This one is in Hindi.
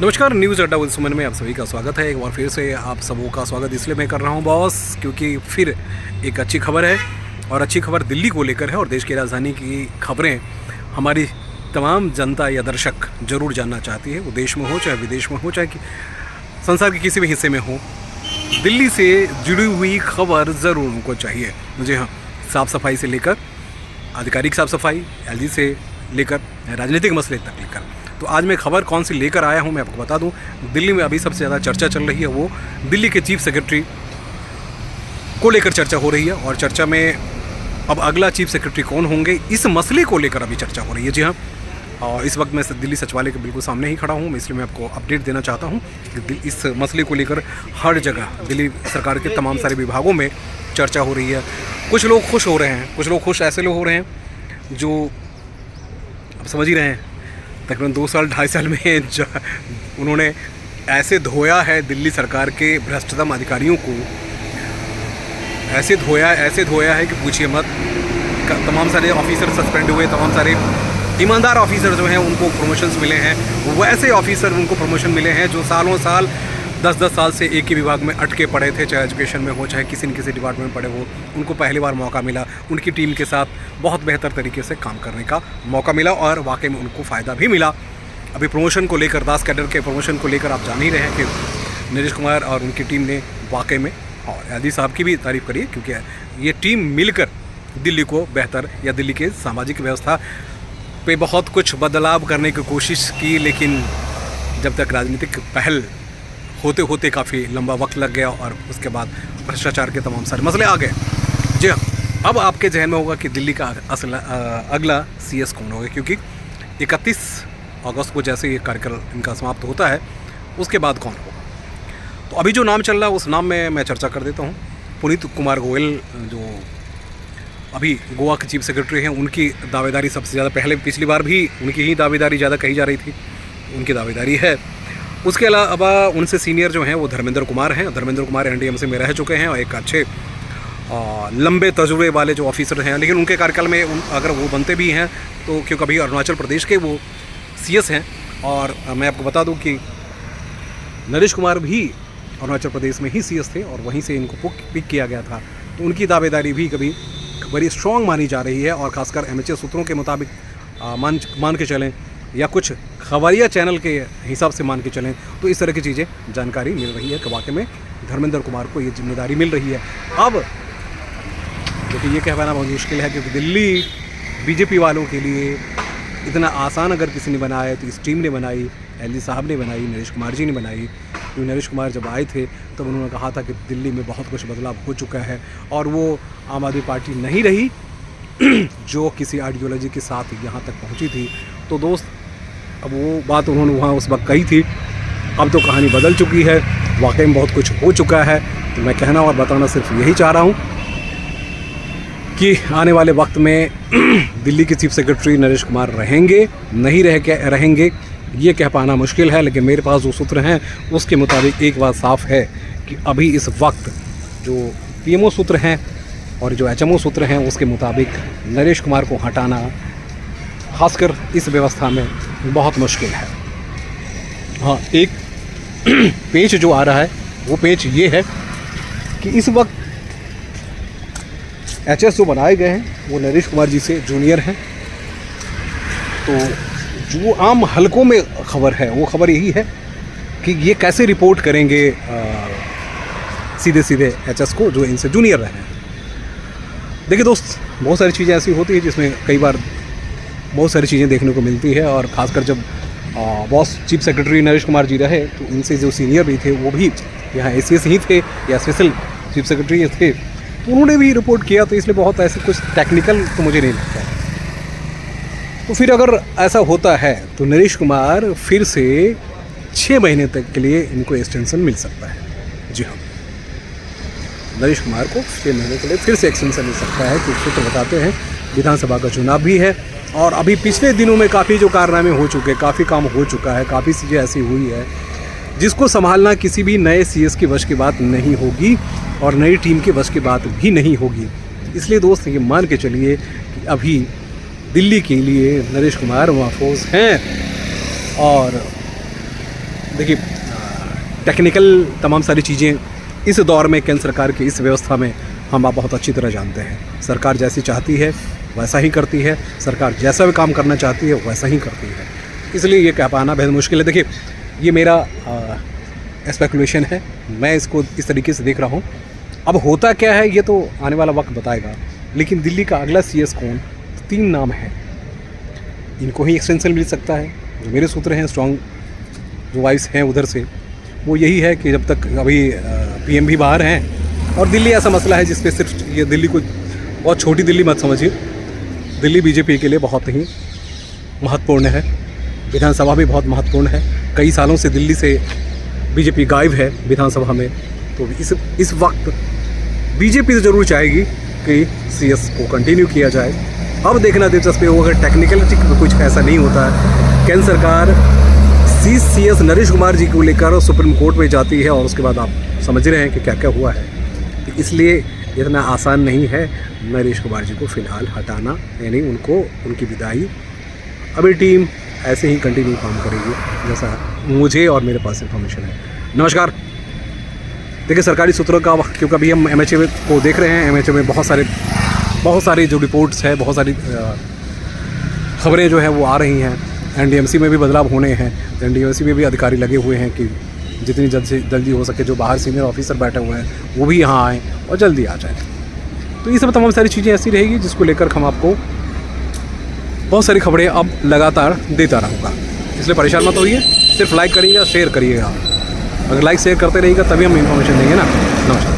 नमस्कार, न्यूज़ अड्डा विद सुमन में आप सभी का स्वागत है। एक बार फिर से आप सबों का स्वागत इसलिए मैं कर रहा हूं बॉस, क्योंकि फिर एक अच्छी खबर है और अच्छी खबर दिल्ली को लेकर है। और देश की राजधानी की खबरें हमारी तमाम जनता या दर्शक ज़रूर जानना चाहती है, वो देश में हो चाहे विदेश में हो चाहे कि संसार के किसी भी हिस्से में हो। दिल्ली से जुड़ी हुई खबर ज़रूर उनको चाहिए। मुझे हाँ, साफ़ सफाई से लेकर आधिकारिक साफ़ सफाई, एलजी से लेकर राजनीतिक मसले तक लेकर। तो आज मैं खबर कौन सी लेकर आया हूं मैं आपको बता दूं। दिल्ली में अभी सबसे ज़्यादा चर्चा चल रही है, वो दिल्ली के चीफ सेक्रेटरी को लेकर चर्चा हो रही है। और चर्चा में अब अगला चीफ सेक्रेटरी कौन होंगे, इस मसले को लेकर अभी चर्चा हो रही है। जी हाँ, और इस वक्त मैं दिल्ली सचिवालय के बिल्कुल सामने ही खड़ा हूँ। मैं इसलिए मैं आपको अपडेट देना चाहता हूँ कि इस मसले को लेकर हर जगह दिल्ली सरकार के तमाम सारे विभागों में चर्चा हो रही है। कुछ लोग खुश हो रहे हैं, कुछ लोग खुश ऐसे लोग हो रहे हैं जो आप समझ ही रहे हैं, तकरीबन 2 साल 2.5 साल में उन्होंने ऐसे धोया है दिल्ली सरकार के भ्रष्टतम अधिकारियों को, ऐसे धोया है कि पूछिए मत। तमाम सारे ऑफिसर सस्पेंड हुए, तमाम सारे ईमानदार ऑफिसर जो हैं उनको प्रमोशंस मिले हैं, वैसे ऑफिसर उनको प्रमोशन मिले हैं जो सालों साल 10-10 साल से एक ही विभाग में अटके पड़े थे, चाहे एजुकेशन में हो चाहे किसी न किसी डिपार्टमेंट में पड़े हो। उनको पहली बार मौका मिला, उनकी टीम के साथ बहुत बेहतर तरीके से काम करने का मौका मिला और वाकई में उनको फ़ायदा भी मिला। अभी प्रमोशन को लेकर, दास कैडर के प्रमोशन को लेकर आप जान ही रहे हैं कि नीरज कुमार और उनकी टीम ने वाकई में, और एलजी साहब की भी तारीफ़ करिए, क्योंकि ये टीम मिलकर दिल्ली को बेहतर या दिल्ली के सामाजिक व्यवस्था पे बहुत कुछ बदलाव करने की कोशिश की। लेकिन जब तक राजनीतिक पहल होते होते काफ़ी लंबा वक्त लग गया और उसके बाद भ्रष्टाचार के तमाम सारे मसले आ गए। जी हाँ, अब आपके जहन में होगा कि दिल्ली का अगला सीएस कौन होगा, क्योंकि 31 अगस्त को जैसे ये कार्यकाल इनका समाप्त होता है उसके बाद कौन होगा। तो अभी जो नाम चल रहा है उस नाम में मैं चर्चा कर देता हूँ। पुनीत कुमार गोयल जो अभी गोवा के चीफ सेक्रेटरी हैं, उनकी दावेदारी सबसे ज़्यादा, पहले पिछली बार भी उनकी ही दावेदारी ज़्यादा कही जा रही थी, उनकी दावेदारी है। उसके अलावा उनसे सीनियर जो हैं वो धर्मेंद्र कुमार हैं। धर्मेंद्र कुमार एनडीएमसी में रह चुके हैं और एक अच्छे लंबे तजुर्बे वाले जो ऑफिसर हैं। लेकिन उनके कार्यकाल में अगर वो बनते भी हैं तो, क्योंकि अभी अरुणाचल प्रदेश के वो सीएस हैं। और मैं आपको बता दूं कि नरेश कुमार भी अरुणाचल प्रदेश में ही सीएस थे और वहीं से इनको पिक किया गया था। तो उनकी दावेदारी भी कभी बड़ी स्ट्रॉन्ग मानी जा रही है। और ख़ासकर एमएचए सूत्रों के मुताबिक मान के चलें या कुछ खबरिया चैनल के हिसाब से मान के चलें तो इस तरह की चीज़ें जानकारी मिल रही है कि वाकई में धर्मेंद्र कुमार को ये जिम्मेदारी मिल रही है। अब देखिए, ये कह पाना बहुत मुश्किल है क्योंकि दिल्ली बीजेपी वालों के लिए इतना आसान अगर किसी ने बनाया तो इस टीम ने बनाई, एलजी साहब ने बनाई, नरेश कुमार जी ने बनाई। क्योंकि नरेश कुमार जब आए थे तब उन्होंने कहा था कि दिल्ली में बहुत कुछ बदलाव हो चुका है और वो आम आदमी पार्टी नहीं रही जो किसी आइडियोलॉजी के साथ यहाँ तक पहुँची थी। तो दोस्त, अब वो बात उन्होंने वहाँ उस वक्त कही थी, अब तो कहानी बदल चुकी है, वाकई में बहुत कुछ हो चुका है। तो मैं कहना और बताना सिर्फ यही चाह रहा हूँ कि आने वाले वक्त में दिल्ली के चीफ सेक्रेटरी नरेश कुमार रहेंगे, नहीं रहेंगे ये कह पाना मुश्किल है। लेकिन मेरे पास जो सूत्र हैं उसके मुताबिक एक बात साफ़ है कि अभी इस वक्त जो पीएमओ सूत्र हैं और जो एचएमओ सूत्र हैं उसके मुताबिक नरेश कुमार को हटाना खासकर इस व्यवस्था में बहुत मुश्किल है। हाँ, एक पेच जो आ रहा है वो पेच ये है कि इस वक्त एचएस जो बनाए गए हैं वो नरेश कुमार जी से जूनियर हैं। तो जो आम हलकों में खबर है वो खबर यही है कि ये कैसे रिपोर्ट करेंगे सीधे सीधे एचएस को जो इनसे जूनियर रहे हैं। देखिए दोस्त, बहुत सारी चीज़ें ऐसी होती है जिसमें कई बार बहुत सारी चीज़ें देखने को मिलती है। और ख़ासकर जब boss chief secretary Naresh Kumar ji रहे तो इनसे जो सीनियर भी थे वो भी यहाँ एसीएस ही थे या स्पेशल चीफ सेक्रेटरी थे, तो उन्होंने भी रिपोर्ट किया। तो इसलिए बहुत ऐसे कुछ टेक्निकल तो मुझे नहीं लगता है। तो फिर अगर ऐसा होता है तो नरेश कुमार फिर से 6 महीने तक के लिए इनको एक्सटेंशन मिल सकता है। जी हाँ, नरेश कुमार को 6 महीने के लिए फिर से एक्सटेंशन मिल सकता है। क्योंकि सूत्र बताते हैं विधानसभा का चुनाव भी है और अभी पिछले दिनों में काफ़ी जो कारनामे हो चुके, काफ़ी काम हो चुका है, काफ़ी चीज़ें ऐसी हुई है जिसको संभालना किसी भी नए सीएस की वश की बात नहीं होगी और नई टीम के वश की बात भी नहीं होगी। इसलिए दोस्त ये मान के चलिए कि अभी दिल्ली के लिए नरेश कुमार महफूज हैं और देखिए टेक्निकल तमाम सारी चीज़ें इस दौर में केंद्र सरकार की इस व्यवस्था में हम आप बहुत अच्छी तरह जानते हैं। सरकार जैसी चाहती है वैसा ही करती है, सरकार जैसा भी काम करना चाहती है वैसा ही करती है, इसलिए ये कह पाना बेहद मुश्किल है। देखिए ये मेरा स्पेकुलेशन है, मैं इसको इस तरीके से देख रहा हूँ। अब होता क्या है ये तो आने वाला वक्त बताएगा, लेकिन दिल्ली का अगला CS कौन, 3 नाम है, इनको ही एक्सटेंशन मिल सकता है। जो मेरे सूत्र हैं स्ट्रॉन्ग जो वाइस हैं उधर से, वो यही है कि जब तक अभी PM भी बाहर हैं और दिल्ली ऐसा मसला है जिस पे सिर्फ ये दिल्ली को बहुत छोटी दिल्ली मत समझिए, दिल्ली BJP के लिए बहुत ही महत्वपूर्ण है, विधानसभा भी बहुत महत्वपूर्ण है। कई सालों से दिल्ली से BJP गायब है विधानसभा में, तो इस वक्त BJP तो ज़रूर चाहेगी कि CS को कंटिन्यू किया जाए। अब देखना दिलचस्प होगा, अगर टेक्निकलिटी कुछ ऐसा नहीं होता है, केंद्र सरकार CS नरेश कुमार जी को लेकर सुप्रीम कोर्ट में जाती है और उसके बाद आप समझ रहे हैं कि क्या क्या हुआ है, तो इसलिए इतना आसान नहीं है नरेश कुमार जी को फ़िलहाल हटाना, यानी उनको उनकी विदाई। अभी टीम ऐसे ही कंटिन्यू काम करेगी जैसा मुझे और मेरे पास इन्फॉर्मेशन है। नमस्कार। देखिए सरकारी सूत्रों का, क्योंकि अभी हम MHA को देख रहे हैं, MHA में बहुत सारे जो रिपोर्ट्स है, बहुत सारी खबरें जो है वो आ रही हैं। NDMC में भी बदलाव होने हैं, NDMC में भी अधिकारी लगे हुए हैं कि जितनी जल्दी हो सके जो बाहर सीनियर ऑफिसर बैठे हुए हैं वो भी यहाँ आएँ और जल्दी आ जाए। तो ये सब तमाम सारी चीज़ें ऐसी रहेगी जिसको लेकर हम आपको बहुत सारी खबरें अब लगातार देता रहूँगा, इसलिए परेशान मत होइए। सिर्फ लाइक करिएगा, शेयर करिएगा। अगर लाइक शेयर करते रहिएगा तभी हम इन्फॉर्मेशन देंगे ना। नमस्कार।